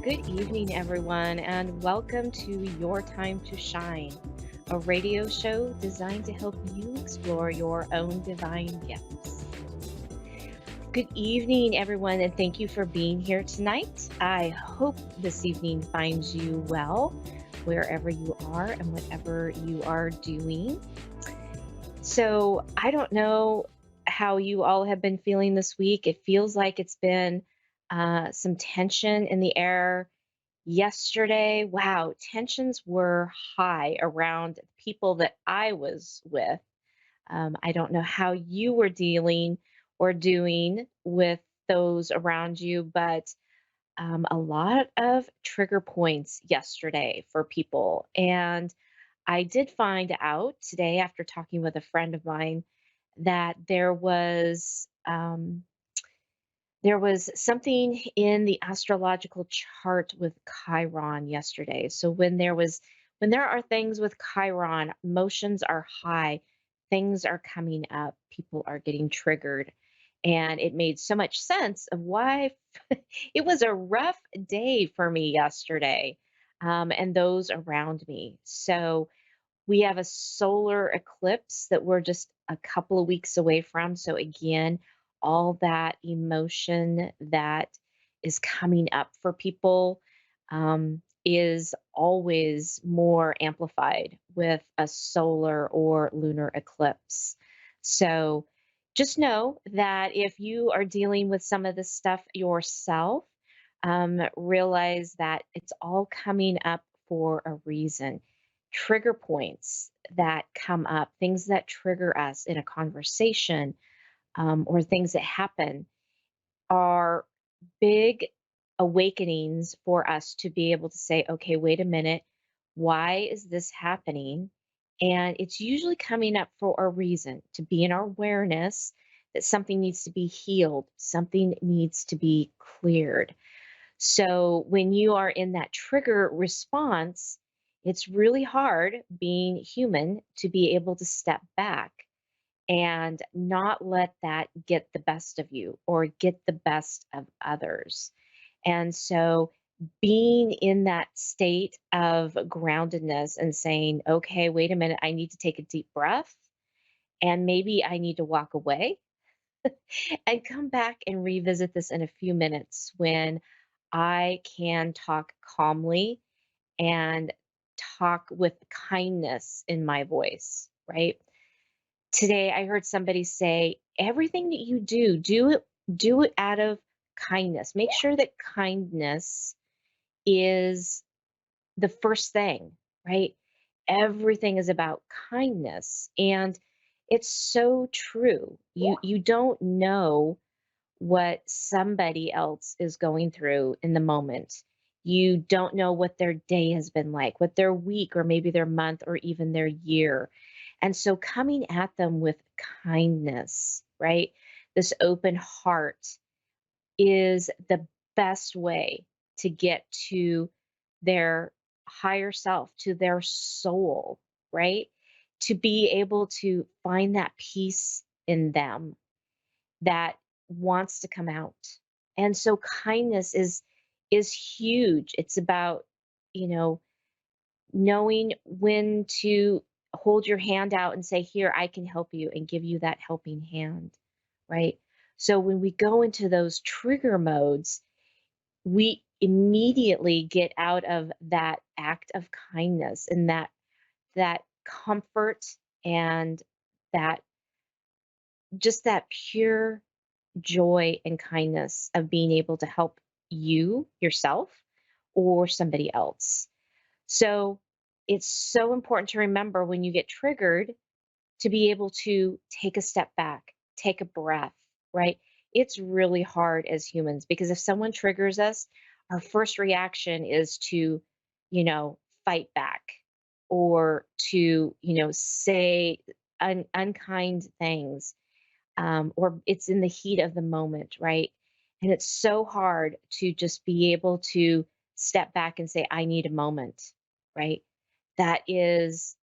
Good evening, everyone, and welcome to Your Time to Shine, a radio show designed to help you explore your own divine gifts. Good evening, everyone, and thank you for being here tonight. I hope this evening finds you well, wherever you are and whatever you are doing. So, I don't know how you all have been feeling this week. It feels like it's been some tension in the air. Yesterday, wow, tensions were high around people that I was with. I don't know how you were dealing or doing with those around you, but a lot of trigger points yesterday for people. And I did find out today after talking with a friend of mine that there was something in the astrological chart with Chiron yesterday. So when there are things with Chiron, emotions are high, things are coming up, people are getting triggered. And it made so much sense of why it was a rough day for me yesterday, and those around me. So we have a solar eclipse that we're just a couple of weeks away from. So, again, all that emotion that is coming up for people is always more amplified with a solar or lunar eclipse. So, just know that if you are dealing with some of this stuff yourself, realize that it's all coming up for a reason. Trigger points that come up, things that trigger us in a conversation, or things that happen are big awakenings for us to be able to say, okay, wait a minute, why is this happening? And it's usually coming up for a reason to be in our awareness that something needs to be healed, something needs to be cleared. So when you are in that trigger response, it's really hard being human to be able to step back and not let that get the best of you or get the best of others. And so being in that state of groundedness and saying, okay, wait a minute, I need to take a deep breath and maybe I need to walk away and come back and revisit this in a few minutes when I can talk calmly and talk with kindness in my voice, right? Today I heard somebody say, everything that you do it out of kindness. Make sure that kindness is the first thing, right? Everything is about kindness. And it's so true. You don't know what somebody else is going through in the moment. You don't know what their day has been like, what their week or maybe their month or even their year. And so coming at them with kindness, right? This open heart is the best way to get to their higher self, to their soul, right? To be able to find that peace in them that wants to come out. And so kindness is huge. It's about, you know, knowing when to hold your hand out and say, "Here, I can help you," and give you that helping hand, right? So when we go into those trigger modes, we immediately get out of that act of kindness and that comfort and that just that pure joy and kindness of being able to help you yourself or somebody else. So it's so important to remember when you get triggered to be able to take a step back, take a breath, right? It's really hard as humans because if someone triggers us, our first reaction is to, fight back or to, say unkind things, or it's in the heat of the moment, right? And it's so hard to just be able to step back and say, I need a moment, right? That is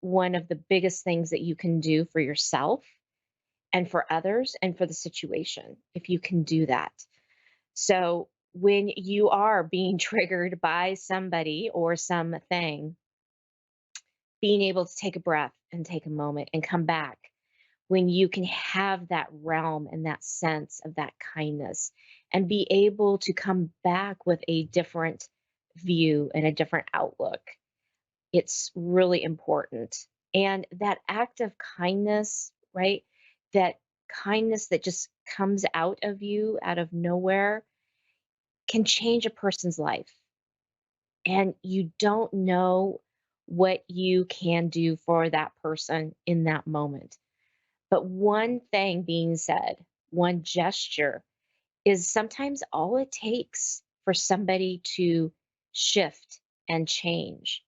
one of the biggest things that you can do for yourself and for others and for the situation, if you can do that. So when you are being triggered by somebody or something, being able to take a breath and take a moment and come back when you can have that realm and that sense of that kindness and be able to come back with a different view and a different outlook. It's really important. And that act of kindness, right? That kindness that just comes out of you out of nowhere can change a person's life. And you don't know what you can do for that person in that moment. But one thing being said, one gesture is sometimes all it takes for somebody to shift and change.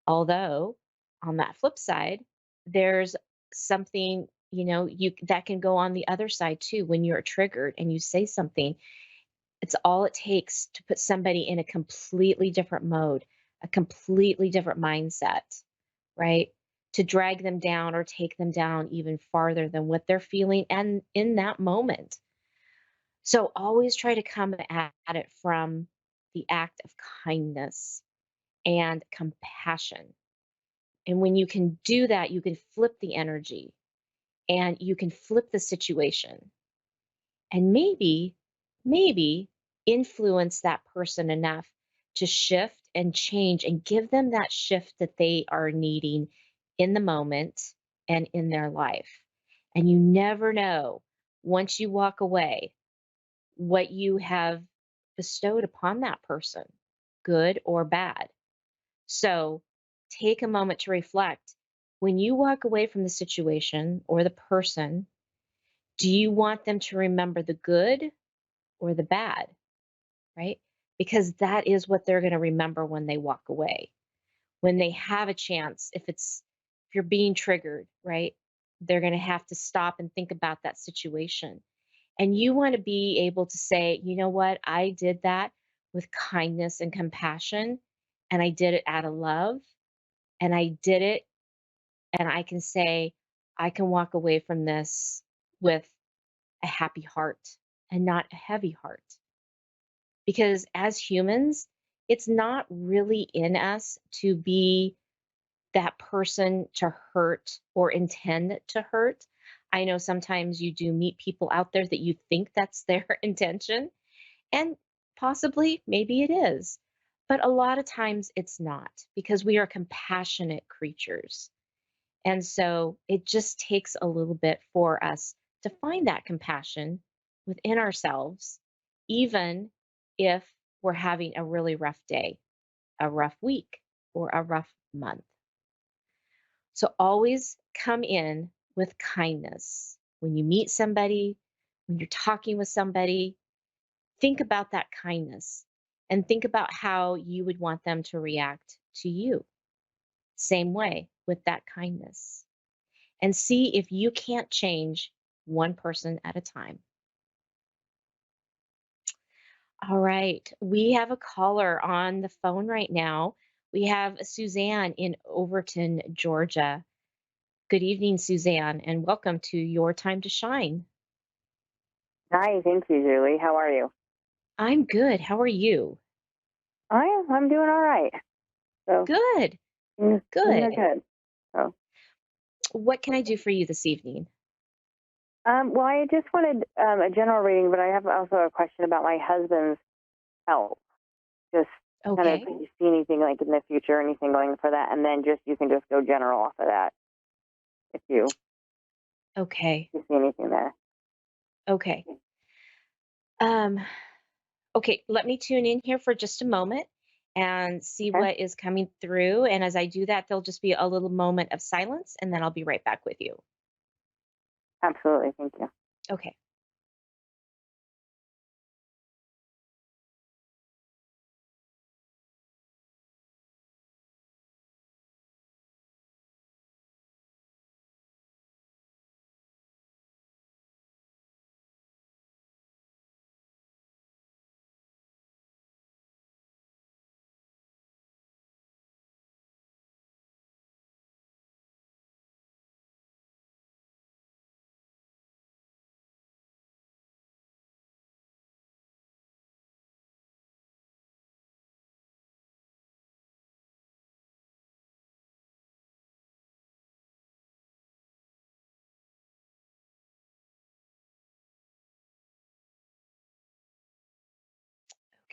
Although, on that flip side, there's something, you that can go on the other side too. When you're triggered and you say something, it's all it takes to put somebody in a completely different mode, a completely different mindset, right? To drag them down or take them down even farther than what they're feeling and in that moment. So always try to come at it from the act of kindness and compassion. And when you can do that, you can flip the energy and you can flip the situation and maybe influence that person enough to shift and change and give them that shift that they are needing in the moment and in their life. And you never know once you walk away what you have bestowed upon that person, good or bad. So take a moment to reflect. When you walk away from the situation or the person, do you want them to remember the good or the bad, right? Because that is what they're going to remember when they walk away. When they have a chance, if you're being triggered, right? They're going to have to stop and think about that situation. And you want to be able to say, you know what? I did that with kindness and compassion, and I did it out of love, and I did it, and I can say, I can walk away from this with a happy heart and not a heavy heart. Because as humans, it's not really in us to be that person to hurt or intend to hurt. I know sometimes you do meet people out there that you think that's their intention, and possibly, maybe it is. But a lot of times it's not because we are compassionate creatures. And so it just takes a little bit for us to find that compassion within ourselves, even if we're having a really rough day, a rough week, or a rough month. So always come in with kindness. When you meet somebody, when you're talking with somebody, think about that kindness and think about how you would want them to react to you. Same way with that kindness. And see if you can't change one person at a time. All right. We have a caller on the phone right now. We have Suzanne in Overton, Georgia. Good evening, Suzanne, and welcome to Your Time to Shine. Hi, thank you, Julie. How are you? I'm good. How are you? I'm doing all right. So Good. things are Good. good. So, What can I do for you this evening? well, I just wanted a general reading, but I have also a question about my husband's health. Just kind of, Okay. if you see anything like in the future, anything going for that, and then just you can just go general off of that if Okay. you see anything there. Okay. Um, okay, let me tune in here for just a moment and see Okay, what is coming through. And as I do that, there'll just be a little moment of silence, and then I'll be right back with you. absolutely. Thank you. Okay.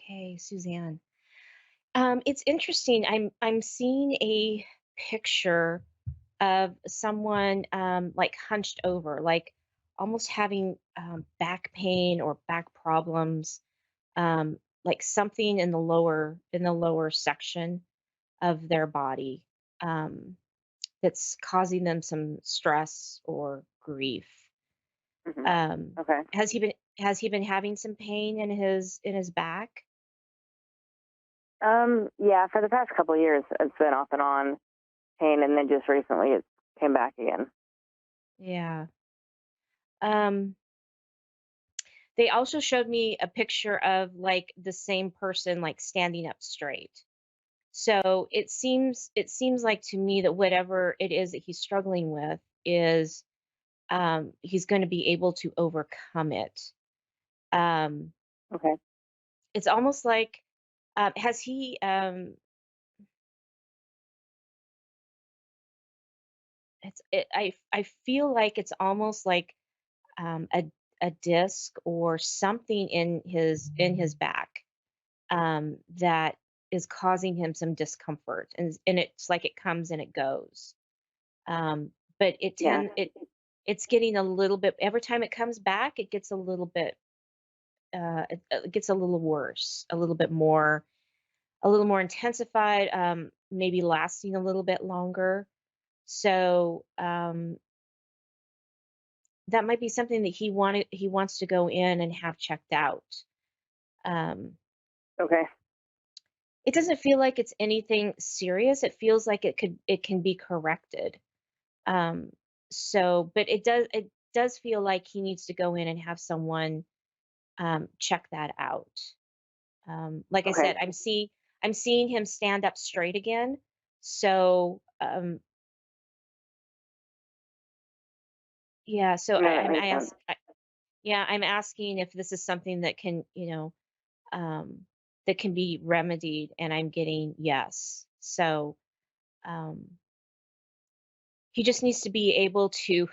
Okay, Suzanne. It's interesting. I'm seeing a picture of someone like hunched over, like almost having back pain or back problems, like something in the lower section of their body um, that's causing them some stress or grief. Hmm. Um, Okay. has he been having some pain in his back? Yeah, for the past couple of years, it's been off and on pain, and then just recently it came back again. Yeah. Um, they also showed me a picture of like the same person like standing up straight. So it seems like to me that whatever it is that he's struggling with is he's going to be able to overcome it. Um, Okay. it's almost like has he I feel like it's almost like a disc or something in his back that is causing him some discomfort, and it's like it comes and it goes. But Yeah. it's getting a little bit every time it comes back, it gets a little bit it gets a little worse, a little more intensified, maybe lasting a little bit longer. So that might be something that he wants to go in and have checked out. Um, Okay. it doesn't feel like it's anything serious. It feels like it can be corrected. Um, so, but it does feel like he needs to go in and have someone check that out. Like I Okay. said, I'm seeing him stand up straight again. So yeah, so No, that makes sense. yeah, I'm asking if this is something that can, um, that can be remedied, and I'm getting yes. So um, he just needs to be able to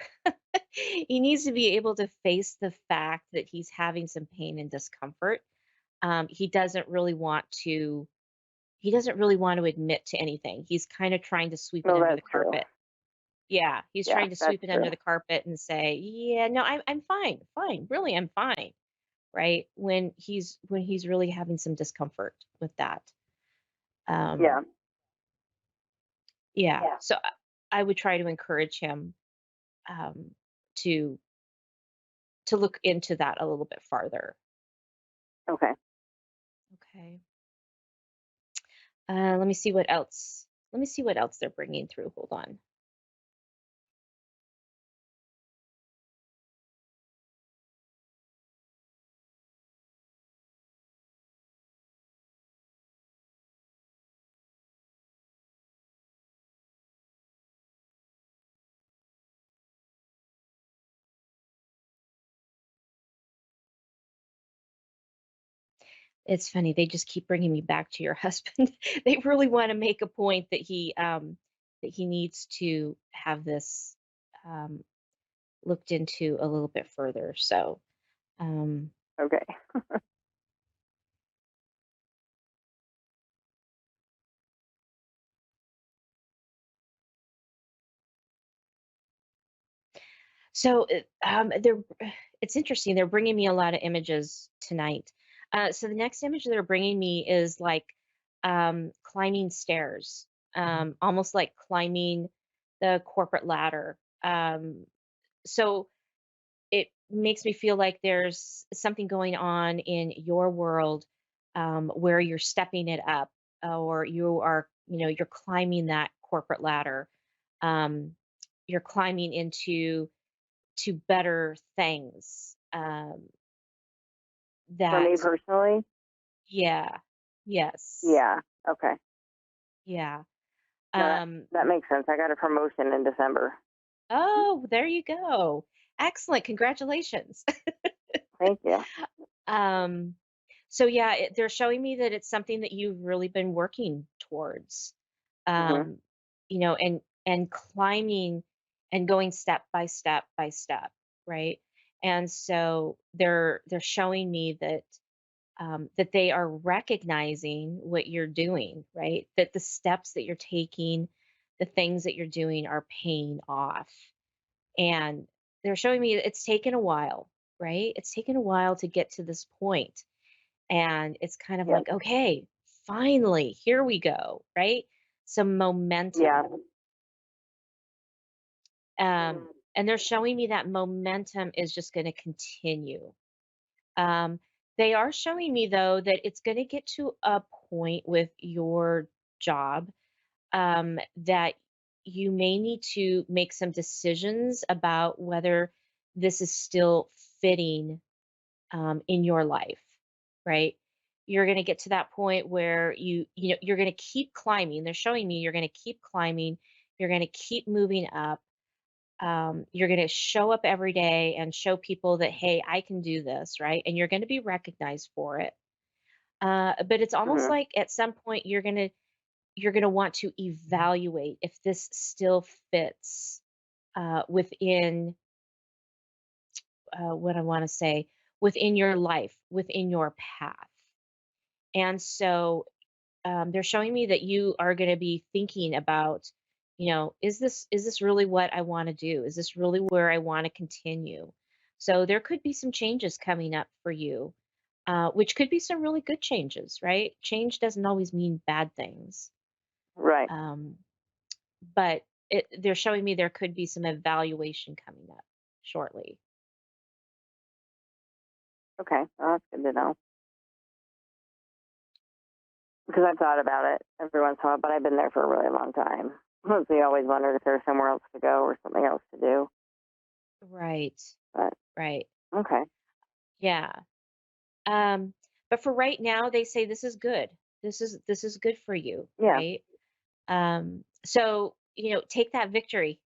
he needs to be able to face the fact that he's having some pain and discomfort. He doesn't really want to admit to anything. He's kind of trying to sweep it No, under the that's true. carpet. Yeah, he's Yeah, trying to that's sweep it under true. the carpet and say, "Yeah, no, I'm fine, fine, really, I'm fine." Right when he's really having some discomfort with that. Yeah. Um, yeah, so I would try to encourage him um, to look into that a little bit farther. Okay. Okay. Let me see what else. Let me see what else they're bringing through. Hold on. It's funny. They just keep bringing me back to your husband. They really want to make a point that he needs to have this um, looked into a little bit further. So um, Okay. they're it's interesting. They're bringing me a lot of images tonight. So the next image they're bringing me is like climbing stairs, almost like climbing the corporate ladder. So it makes me feel like there's something going on in your world where you're stepping it up, or you are, you're climbing that corporate ladder. Um, you're climbing into to better things, For me that personally, yeah, yes, yeah. Okay. yeah, No, that um, that makes sense. I got a promotion in December. oh, there you go. Excellent, congratulations. Thank you. Um, so yeah, they're showing me that it's something that you've really been working towards, Mhm. um, and climbing and going step by step by step, right? And so they're showing me that that they are recognizing what you're doing, right? That the steps that you're taking, the things that you're doing are paying off. And they're showing me it's taken a while, right? It's taken a while to get to this point. And it's kind of Yep. like, okay, finally, here we go, right? Some Yeah. momentum. And they're showing me that momentum is just going to continue. Um, they are showing me, though, that it's going to get to a point with your job that you may need to make some decisions about whether this is still fitting in your life, right? You're going to get to that point where you're going to keep climbing. They're showing me you're going to keep climbing. You're going to keep moving up. You're going to show up every day and show people that, hey, I can do this, right? And you're going to be recognized for it. But it's almost Mhm. like at some point you're gonna want to evaluate if this still fits within what I want to say within your life, within your path. And so they're showing me that you are going to be thinking about, is this really what I want to do? Is this really where I want to continue? So there could be some changes coming up for you, which could be some really good changes, right? Change doesn't always mean bad things. Right. Um, but they're showing me there could be some evaluation coming up shortly. Okay. Well, that's good to know because I've thought about it every once in a while, but I've been there for a really long time. So you always wondered if there was somewhere else to go or something else to do. Right. But Right. okay. Yeah. Um, but for right now, they say this is good. This is good for you, Yeah. right? So take that victory,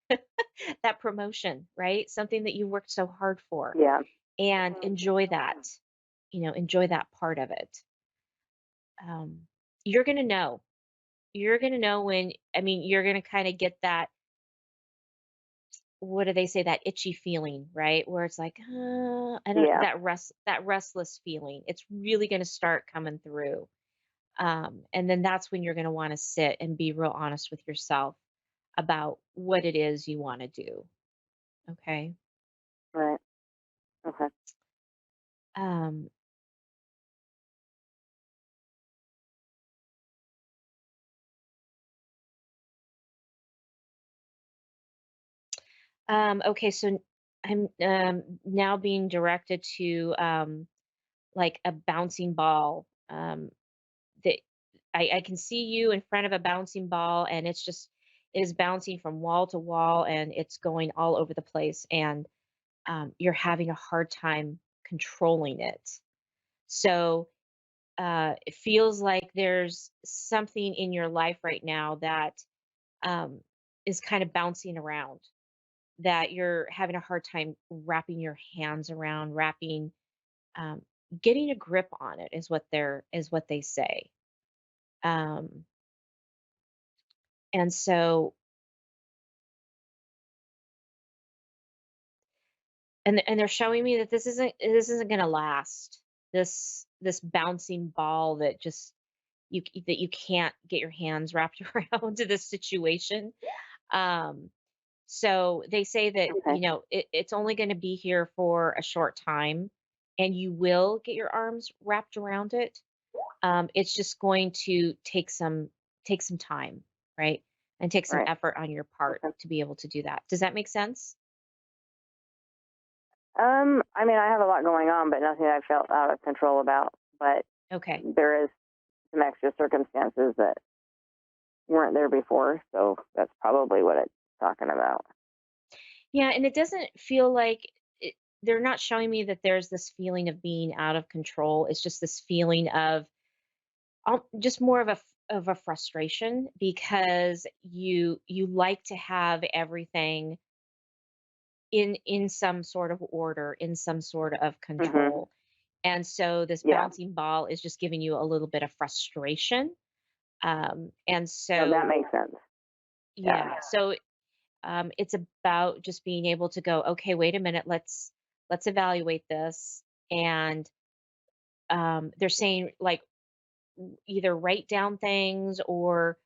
that promotion, right? Something that you worked so hard for, Yeah. and enjoy that. Enjoy that part of it. Um, you're gonna know. You're gonna know when. I mean, you're gonna kind of get that, what do they say, that itchy feeling, right? Where it's like, I don't, Yeah. that restless feeling. It's really going to start coming through. And then that's when you're going to want to sit and be real honest with yourself about what it is you want to do. Okay. Right. Okay. Um, okay. So I'm now being directed to like a bouncing ball. That I can see you in front of a bouncing ball, and it is bouncing from wall to wall, and it's going all over the place, and you're having a hard time controlling it. So it feels like there's something in your life right now that um, is kind of bouncing around, that you're having a hard time wrapping your hands around, um, getting a grip on it is what they say. Um, and so and they're showing me that this isn't gonna last. This bouncing ball that just that you can't get your hands wrapped around to this situation. Um, so they say that, Okay. it's only gonna be here for a short time, and you will get your arms wrapped around it. It's just going to take some time, right? And take some Right. effort on your part Okay. to be able to do that. Does that make sense? I mean, I have a lot going on, but nothing I felt out of control about. But Okay. there is some extra circumstances that weren't there before, so that's probably what it's talking about. Yeah, and it doesn't feel like they're not showing me that there's this feeling of being out of control. It's just this feeling of just more of a frustration, because you like to have everything in some sort of order, in some sort of Mhm. control. And so this Yeah. bouncing ball is just giving you a little bit of frustration. And No, that so makes sense. Yeah. yeah, so it's about just being able to go, okay, wait a minute, let's evaluate this, and they're saying like either write down things or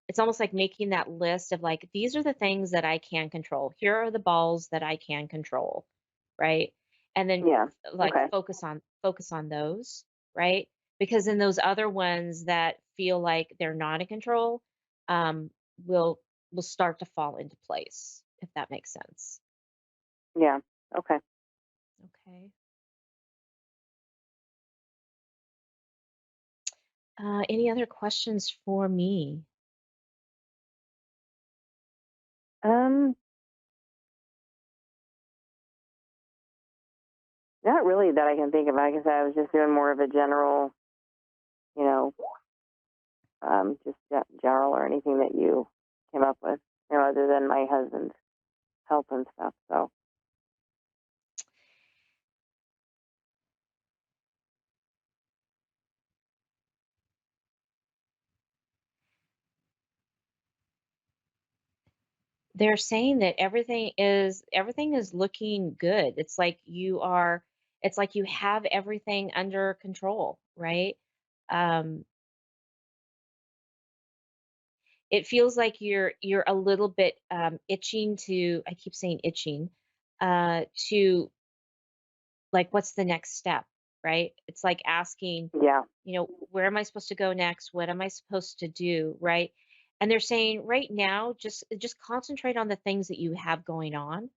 it's almost like making that list of like these are the things that I can control. Here are the balls that I can control, right? And then Yeah. like Okay. focus on those, right? Because then those other ones that feel like they're not in control um will will start to fall into place, if that makes sense. Yeah. Okay. Okay. Any other questions for me? Um, Not really that I can think of. Like I guess I was just doing more of a general, you know, just general or anything that you came up with, other than my husband's health and stuff. So They're saying that everything is looking good. It's like you have everything under control, right? Um, it feels like you're a little bit itching to I keep saying itching to like what's the next step, right? It's like asking, yeah, where am I supposed to go next? What am I supposed to do, right? And they're saying right now, just concentrate on the things that you have going on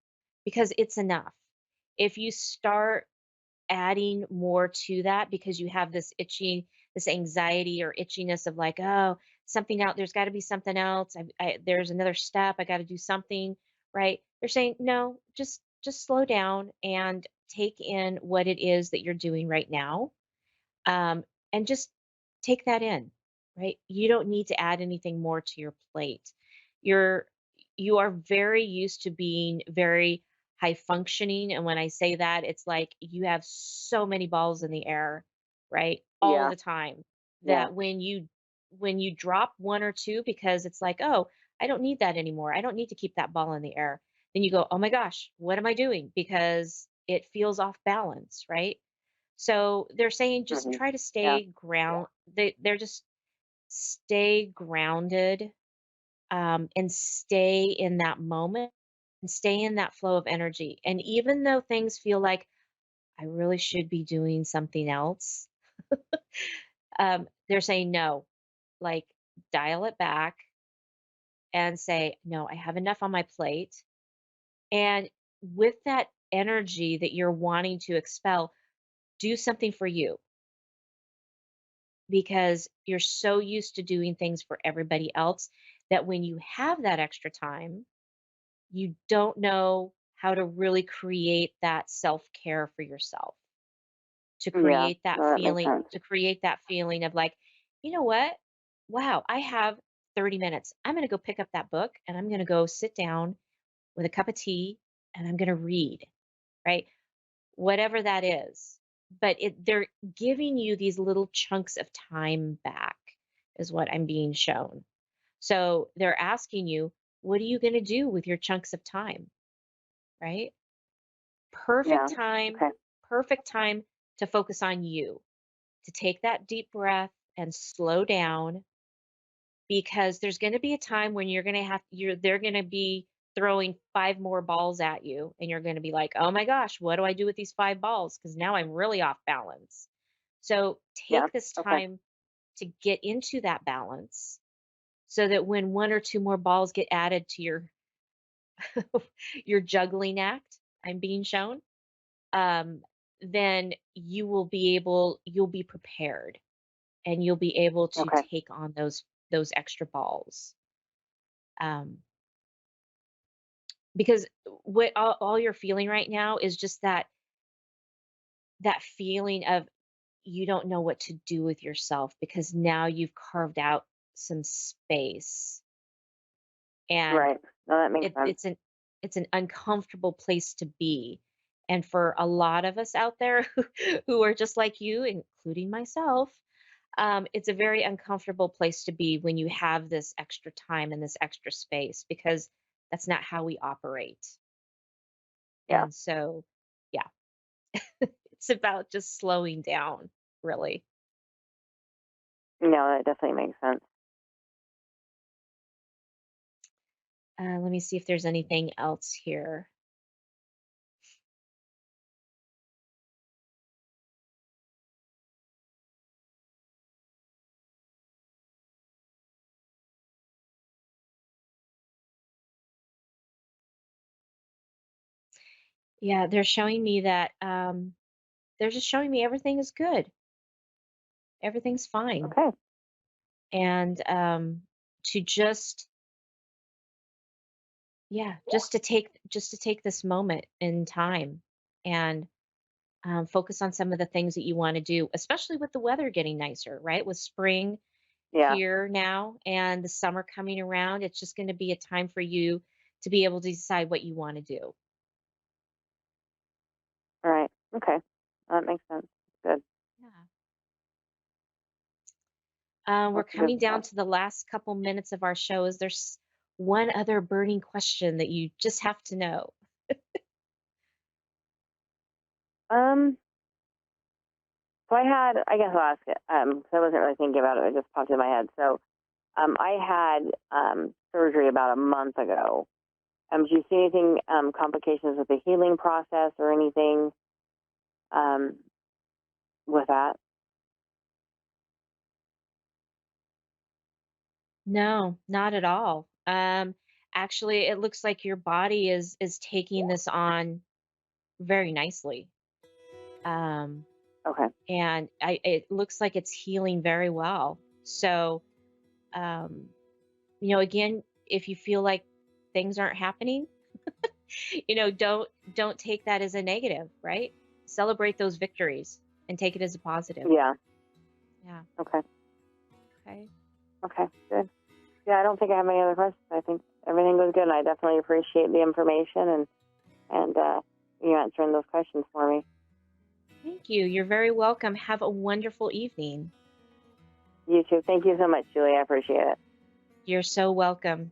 because it's enough. If you start adding more to that because you have this anxiety or itchiness of like, oh, something out, there's got to be something else. There's another step. I got to do something, right? They're saying, no, just slow down and take in what it is that you're doing right now um, and just take that in, right? You don't need to add anything more to your plate. You're you are very used to being very high functioning, and when I say that, it's like you have so many balls in the air, right? All yeah, the time. yeah, That when you drop one or two because it's like, "Oh, I don't need that anymore. I don't need to keep that ball in the air." Then you go, "Oh my gosh, what am I doing?" Because it feels off balance, right? So they're saying just hmm try to yeah, stay ground. They're just stay grounded and stay in that moment and stay in that flow of energy. And even though things feel like I really should be doing something else, they're saying no, like dial it back and say, no, I have enough on my plate. And with that energy that you're wanting to expel, do something for you because you're so used to doing things for everybody else that when you have that extra time, you don't know how to really create that self-care for yourself. yeah. No, that makes sense. To create that feeling of like, you know what? Wow, I have 30 minutes. I'm going to go pick up that book and I'm going to go sit down with a cup of tea and I'm going to read, right? Whatever that is. But they're giving you these little chunks of time back, is what I'm being shown. So they're asking you, what are you going to do with your chunks of time, right? Perfect Yeah. time, Okay. perfect time to focus on you, to take that deep breath and slow down because there's going to be a time when they're going to be throwing five more balls at you and you're going to be like, "Oh my gosh, what do I do with these five balls? Because now I'm really off balance." So Yeah. take this Okay. time to get into that balance so that when one or two more balls get added to your juggling act, I'm being shown, um, then you'll be prepared and you'll be able to Okay. take on those extra balls. Um, because what all you're feeling right now is just that feeling of you don't know what to do with yourself because now you've carved out some space and Right. No, that makes it, sense. it's an it's an uncomfortable place to be. And for a lot of us out there who are just like you, including myself, it's a very uncomfortable place to be when you have this extra time and this extra space because that's not how we operate. Yeah. And so, yeah, It's about just slowing down, really. No, that definitely makes sense. Let me see if there's anything else here. Yeah, they're showing me that they're just showing me everything is good. Everything's fine. Okay. And to just yeah, just to take this moment in time and focus on some of the things that you want to do, especially with the weather getting nicer, right? With spring Yeah. here now and the summer coming around, it's just going to be a time for you to be able to decide what you want to do. All right. Okay. That makes sense. Good. Yeah. We're Lots of good coming down stuff. to the last couple minutes of our show. Is there one other burning question that you just have to know? Um, so I guess I'll ask it. So I wasn't really thinking about it. It just popped in my head. So, I had surgery about a month ago. Do you see anything, complications with the healing process or anything, um, with that? No, not at all. Actually, it looks like your body is taking this on very nicely. Um, Okay. and it looks like it's healing very well. So, um, again, if you feel like things aren't happening, don't take that as a negative, right? Celebrate those victories and take it as a positive. Yeah. Yeah. Okay. Okay. Okay. Good. Yeah, I don't think I have any other questions. I think everything was good, and I definitely appreciate the information and you answering those questions for me. Thank you. You're very welcome. Have a wonderful evening. You too. Thank you so much, Julie. I appreciate it. You're so welcome.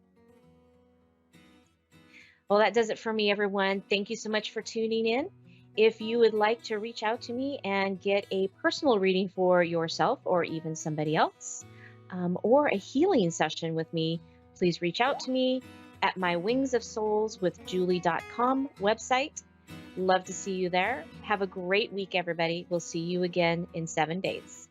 Well, that does it for me, everyone. Thank you so much for tuning in. If you would like to reach out to me and get a personal reading for yourself or even somebody else, or a healing session with me, please reach out to me at my Wings of Souls with Julie.com website. Love to see you there. Have a great week, everybody. We'll see you again in 7 days.